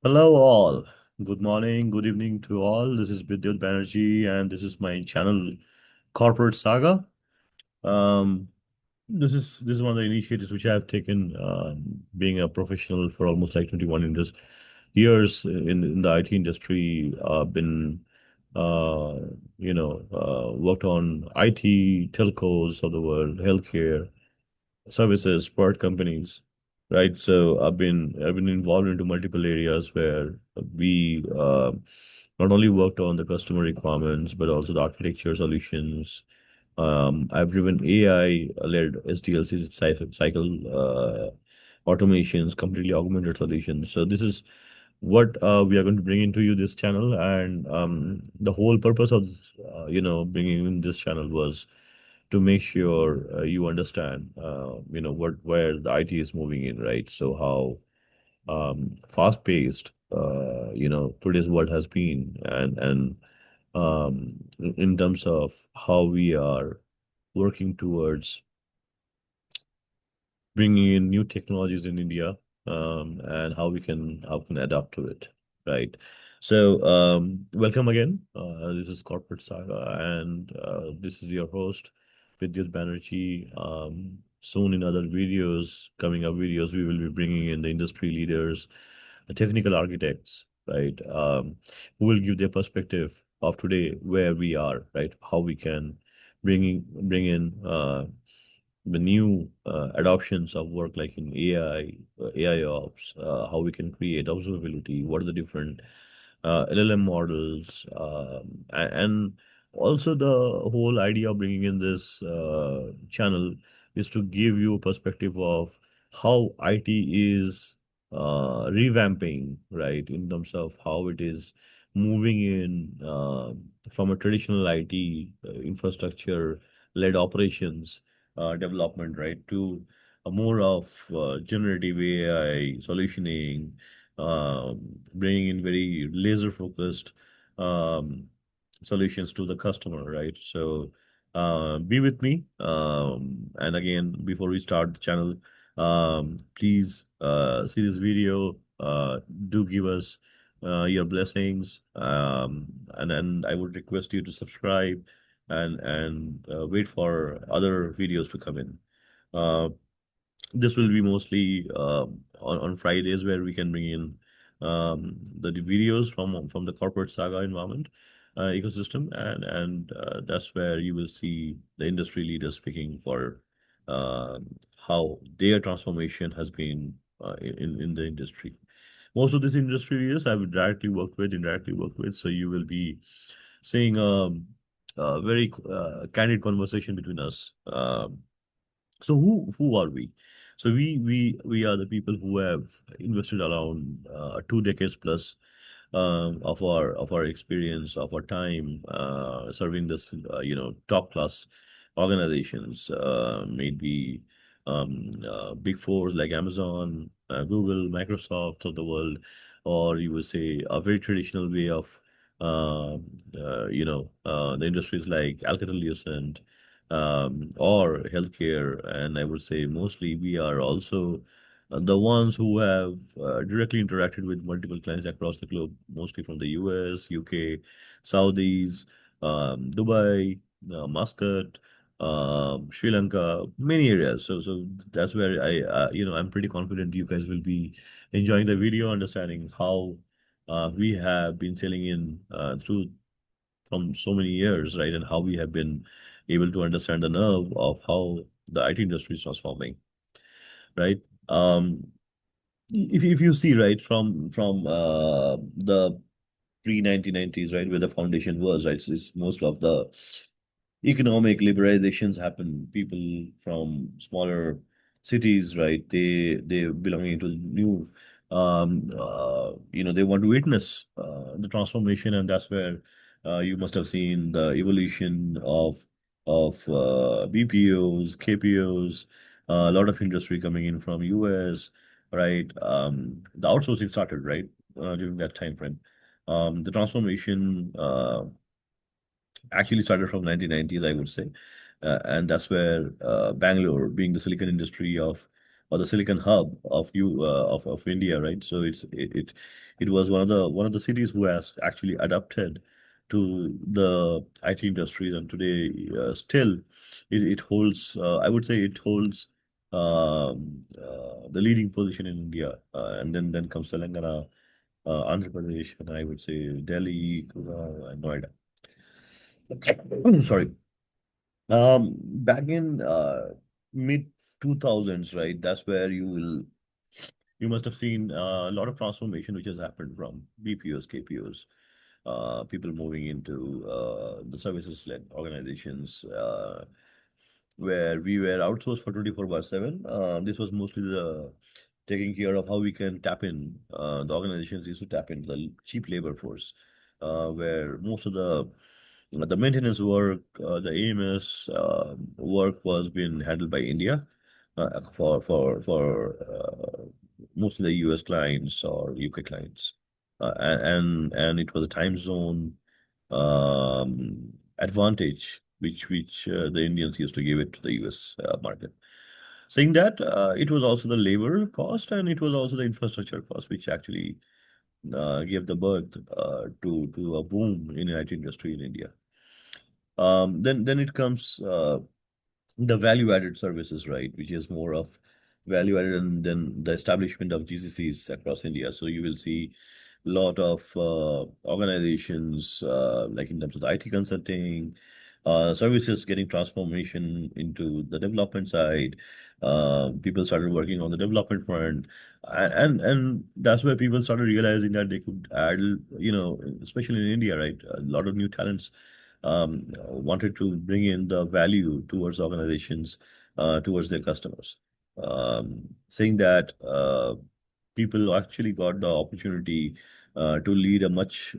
Hello, all. Good morning, good evening to all. This is Vidyut Banerjee, and this is my channel, Corporate Saga. Um, this is one of the initiatives which I have taken, being a professional for almost like 21 years in the IT industry. Been worked on IT telcos of the world, healthcare services, product companies, right? So I've been involved into multiple areas where we not only worked on the customer requirements but also the architecture solutions. I've driven AI-led SDLC cycle automations, completely augmented solutions. So this is what we are going to bring into you this channel, and the whole purpose of bringing in this channel was to make sure you understand what where the IT is moving in, right? So how fast paced today's world has been, and in terms of how we are working towards bringing in new technologies in India, and how can adapt to it, right? So, welcome again. This is Corporate Saga, and this is your host, Vidyut Banerjee. Soon in other videos, coming up videos, we will be bringing in the industry leaders, the technical architects, right? Who will give their perspective of today, where we are, right? How we can bring in the new adoptions of work like in AI, AI ops, how we can create observability, what are the different LLM models, and also the whole idea of bringing in this channel is to give you a perspective of how IT is revamping, right, in terms of how it is moving in from a traditional IT infrastructure led operations development, right, to a more of generative AI solutioning, bringing in very laser focused um, solutions to the customer, right? So be with me. And again, before we start the channel, please see this video. Do give us your blessings, and I would request you to subscribe and wait for other videos to come in. Uh, this will be mostly on Fridays where we can bring in the videos from the corporate saga environment ecosystem, and that's where you will see the industry leaders speaking for how their transformation has been in the industry. Most of these industry leaders I've indirectly worked with, so you will be seeing a very candid conversation between us. So who are we? So we are the people who have invested around 2 decades plus of our experience, of our time serving this top class organizations, maybe big fours like Amazon, Google, Microsoft of the world, or you would say a very traditional way of the industries like Alcatel-Lucent or healthcare. And I would say mostly we are also the ones who have directly interacted with multiple clients across the globe, mostly from the US, UK, Saudis, Dubai, Muscat, Sri Lanka, many areas. So that's where I'm pretty confident you guys will be enjoying the video, understanding how we have been sailing in through from so many years, right? And how we have been able to understand the nerve of how the IT industry is transforming, right? If you see, right, from the pre 1990s, right, where the foundation was, right, so it's most of the economic liberalizations happen. People from smaller cities, right? They belonging to new, they want to witness the transformation, and that's where you must have seen the evolution of BPOs, KPOs, a lot of industry coming in from US, right? The outsourcing started, right, during that time frame. The transformation actually started from 1990s, I would say. And that's where Bangalore, being the silicon industry of or the Silicon Hub of of India, right? So it was one of the cities who has actually adapted to the IT industries, and today still it holds I would say it holds the leading position in India, and then comes Telangana, Andhra Pradesh, and I would say Delhi, and Noida. Sorry. Back in mid 2000s, right? That's where you must have seen a lot of transformation which has happened from BPOs, KPOs, people moving into the services-led organizations, where we were outsourced for 24 by 7. This was mostly the taking care of how we can tap in. The organizations used to tap into the cheap labor force, where most of the maintenance work, the AMS work was being handled by India for most of the US clients or UK clients, and it was a time zone advantage which the Indians used to give it to the US market. Saying that, it was also the labor cost and it was also the infrastructure cost, which actually gave the birth to a boom in the IT industry in India. Then it comes the value added services, right, which is more of value added, and then the establishment of GCCs across India. So you will see a lot of organizations, like in terms of the IT consulting, services getting transformation into the development side. People started working on the development front, and that's where people started realizing that they could add, especially in India, right, a lot of new talents wanted to bring in the value towards organizations, towards their customers. Saying that people actually got the opportunity to lead a much,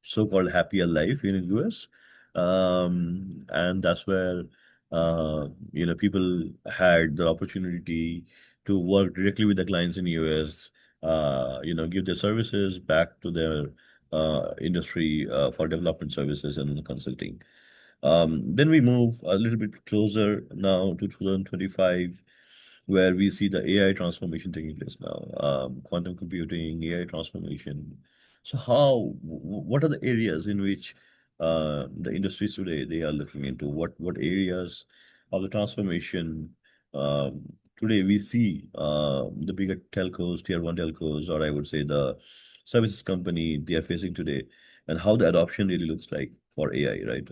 so-called happier life in the US. And that's where, people had the opportunity to work directly with the clients in the US, give their services back to their industry for development services and consulting. Then we move a little bit closer now to 2025, where we see the AI transformation taking place now, quantum computing, AI transformation. So what are the areas in which the industries today they are looking into? What areas of the transformation today we see the bigger telcos, tier one telcos, or I would say the services company they are facing today, and how the adoption really looks like for AI, right?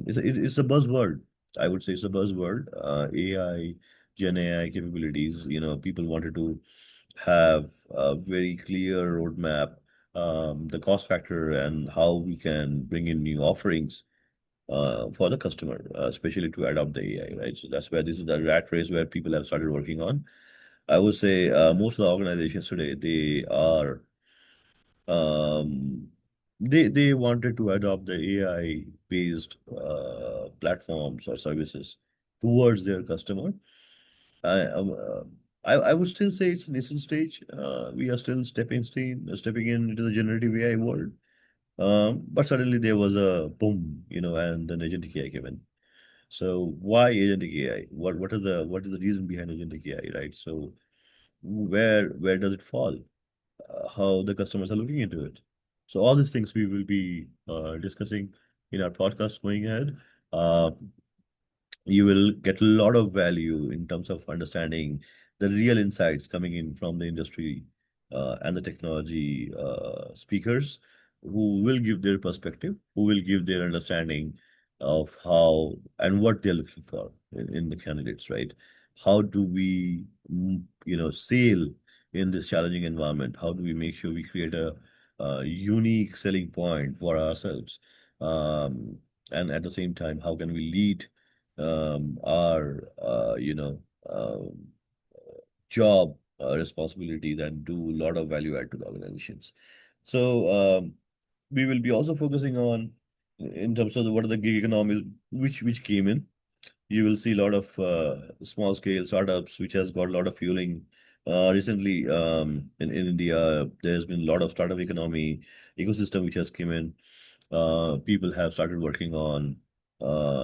It's a buzzword. I would say it's a buzzword. AI, Gen AI capabilities. People wanted to have a very clear roadmap, the cost factor, and how we can bring in new offerings for the customer, especially to adopt the AI, right? So that's where this is the rat race where people have started working on. I would say most of the organizations today um, they wanted to adopt the AI based platforms or services towards their customer. I, um, uh, I would still say it's an nascent stage. We are still stepping into the generative AI world. But suddenly there was a boom, and then agentic AI came in. So why agentic AI? What is the reason behind agentic AI, right? So where does it fall? How the customers are looking into it. So all these things we will be discussing in our podcast going ahead. Uh, you will get a lot of value in terms of understanding the real insights coming in from the industry and the technology speakers who will give their perspective, who will give their understanding of how and what they're looking for in the candidates, right? How do we, sail in this challenging environment? How do we make sure we create a unique selling point for ourselves? And at the same time, how can we lead our job responsibilities and do a lot of value add to the organizations. So we will be also focusing on in terms of what are the gig economies which came in. You will see a lot of small scale startups which has got a lot of fueling. Recently, in India, there's been a lot of startup economy ecosystem which has come in. People have started working on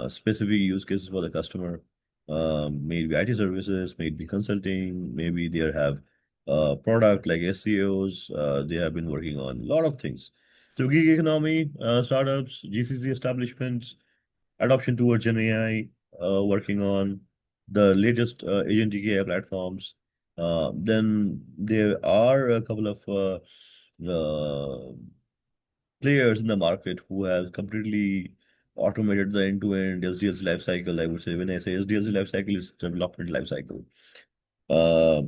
specific use cases for the customer. maybe IT services, maybe consulting, maybe they have product like SEOs. They have been working on a lot of things. So gig economy, startups, GCC establishments, adoption towards Gen AI, working on the latest agentic AI platforms. Then there are a couple of players in the market who have completely automated the end-to-end SDLC life cycle. I would say when I say SDLC life cycle, it's development life cycle. Uh,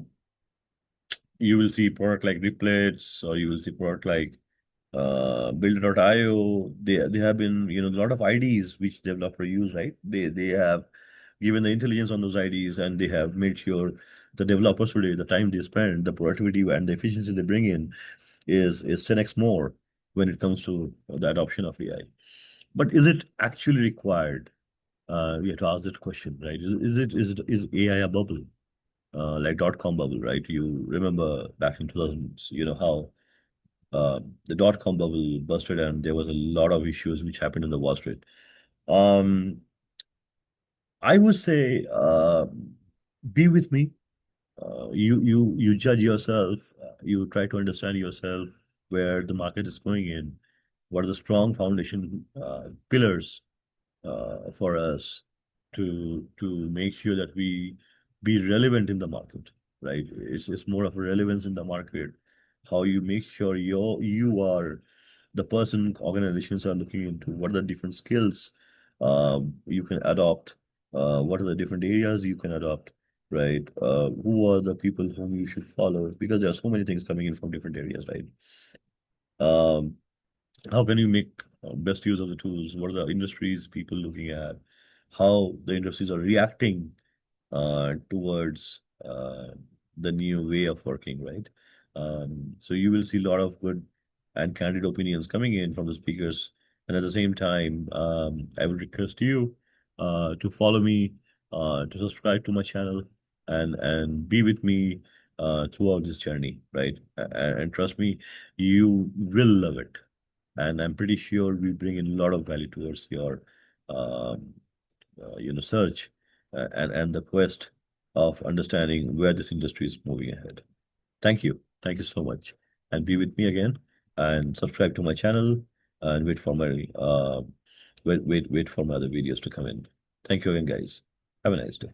you will see product like Replets, or you will see product like Builder.io. They have been, a lot of IDs which developer use, right? They have given the intelligence on those IDs, and they have made sure the developers today, the time they spend, the productivity and the efficiency they bring in is 10x more when it comes to the adoption of AI. But is it actually required? We have to ask that question, right? Is AI a bubble? Like dot-com bubble, right? You remember back in 2000s, how the dot-com bubble busted and there was a lot of issues which happened in the Wall Street. Um, I would say be with me. You judge yourself. You try to understand yourself where the market is going in. What are the strong foundation pillars for us to make sure that we be relevant in the market, right? It's more of a relevance in the market. How you make sure you are the person organizations are looking into. What are the different skills you can adopt? What are the different areas you can adopt? Right? Who are the people whom you should follow? Because there are so many things coming in from different areas, right? Um, how can you make best use of the tools? What are the industries people looking at? How the industries are reacting towards the new way of working, right? So you will see a lot of good and candid opinions coming in from the speakers. And at the same time, I would request you to follow me, to subscribe to my channel, and be with me throughout this journey, right? And trust me, you will love it. And I'm pretty sure we bring in a lot of value towards your um, search and the quest of understanding where this industry is moving ahead. Thank you so much, and be with me again, and subscribe to my channel, and wait for my other videos to come in. Thank you again, guys. Have a nice day.